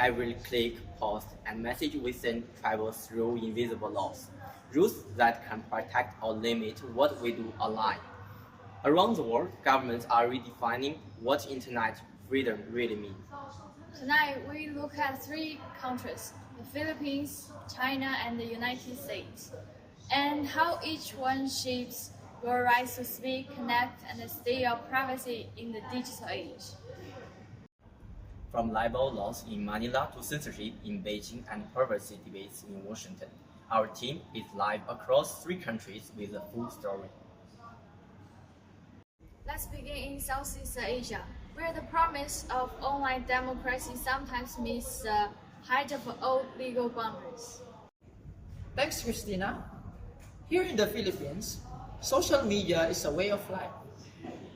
every click, post, and message we send travels through invisible laws, rules that can protect or limit what we do online. Around the world, governments are redefining what internet freedom really means. Tonight, we look at three countries, the Philippines, China, and the United States, and how each one shapes your rights to speak, connect, and stay your privacy in the digital age. From libel laws in Manila to censorship in Beijing and privacy debates in Washington, our team is live across three countries with a full story. Let's begin in Southeast Asia, where the promise of online democracy sometimes meets the height of old legal boundaries. Thanks, Christina. Here in the Philippines, social media is a way of life.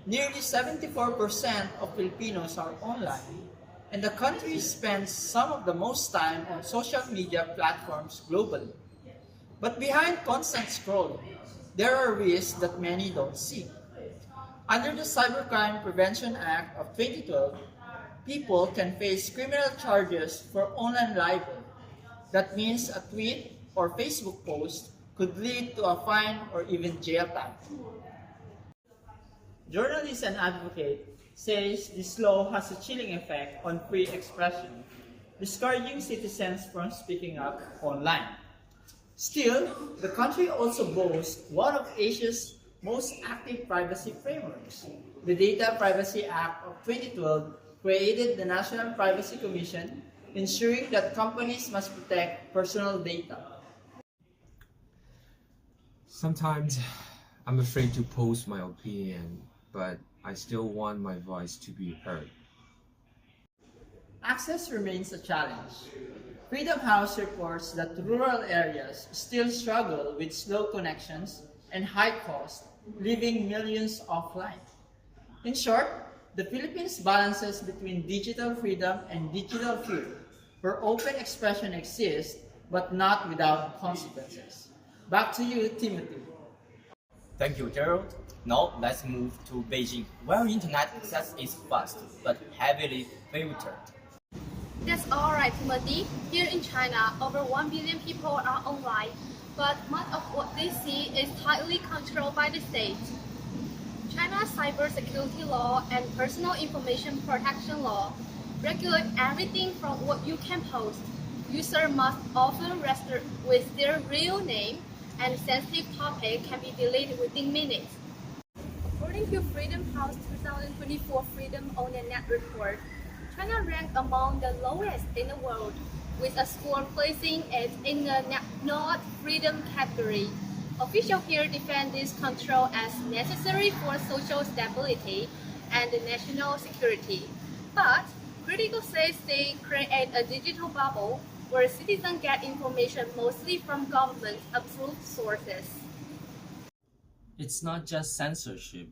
Nearly 74% of Filipinos are online, and the country spends some of the most time on social media platforms globally. But behind constant scrolling, there are risks that many don't see. Under the Cybercrime Prevention Act of 2012, people can face criminal charges for online libel. That means a tweet or Facebook post could lead to a fine or even jail time. Journalist and advocate says this law has a chilling effect on free expression, discouraging citizens from speaking up online. Still, the country also boasts one of Asia's most active privacy frameworks. The Data Privacy Act of 2012 created the National Privacy Commission, ensuring that companies must protect personal data. Sometimes I'm afraid to post my opinion, but I still want my voice to be heard. Access remains a challenge. Freedom House reports that rural areas still struggle with slow connections and high costs, leaving millions offline. In short, the Philippines balances between digital freedom and digital fear, where open expression exists, but not without consequences. Back to you, Timothy. Thank you, Gerald. Now let's move to Beijing, where internet access is fast but heavily filtered. That's alright, Timothy. Here in China, over 1 billion people are online, but much of what they see is tightly controlled by the state. China's cybersecurity law and personal information protection law regulate everything from what you can post. Users must often register with their real name, and sensitive topic can be deleted within minutes. According to Freedom House 2024 Freedom on the Net report, China ranked among the lowest in the world, with a score placing it in the not freedom category. Officials here defend this control as necessary for social stability and national security. But critics say they create a digital bubble where citizens get information mostly from government-approved sources. It's not just censorship,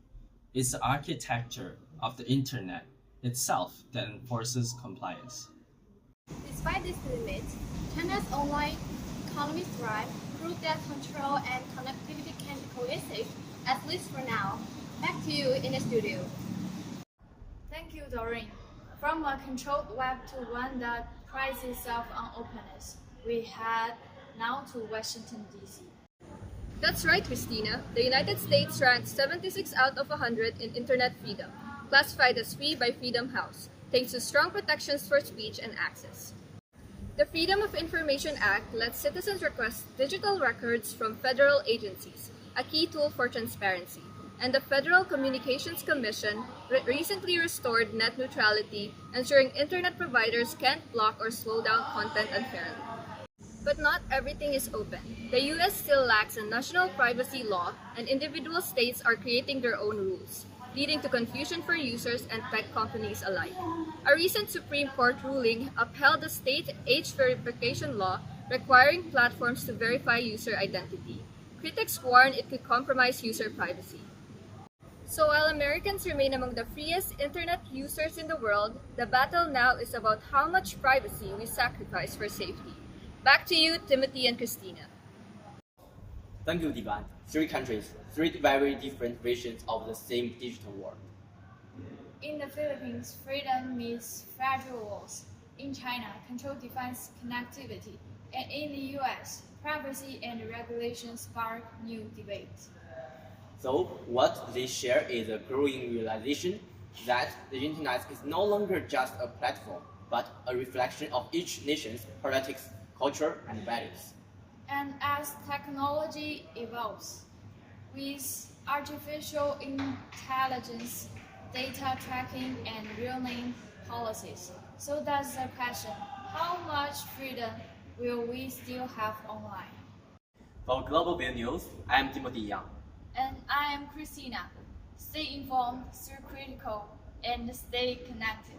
it's the architecture of the internet itself that enforces compliance. Despite this limit, China's online economy thrive, prove that control and connectivity can be cohesive, at least for now. Back to you in the studio. Thank you, Doreen. From a controlled web to one that prides itself on openness, we head now to Washington, D.C. That's right, Christina. The United States ranked 76 out of 100 in internet freedom, classified as free by Freedom House, thanks to strong protections for speech and access. The Freedom of Information Act lets citizens request digital records from federal agencies, a key tool for transparency. And the Federal Communications Commission recently restored net neutrality, ensuring internet providers can't block or slow down content unfairly. But not everything is open. The US still lacks a national privacy law, and individual states are creating their own rules, leading to confusion for users and tech companies alike. A recent Supreme Court ruling upheld the state age verification law requiring platforms to verify user identity. Critics warn it could compromise user privacy. So while Americans remain among the freest internet users in the world, the battle now is about how much privacy we sacrifice for safety. Back to you, Timothy and Christina. Thank you, Divan. Three countries, three very different versions of the same digital world. In the Philippines, freedom meets firewalls. In China, control defines connectivity, and in the US, privacy and regulation spark new debates. So, what they share is a growing realization that the internet is no longer just a platform, but a reflection of each nation's politics, culture, and values. And as technology evolves, with artificial intelligence, data tracking, and real-name policies, so that's the question: how much freedom will we still have online? For Global View News, I am Timothy Yang. And I am Christina. Stay informed, stay critical, and stay connected.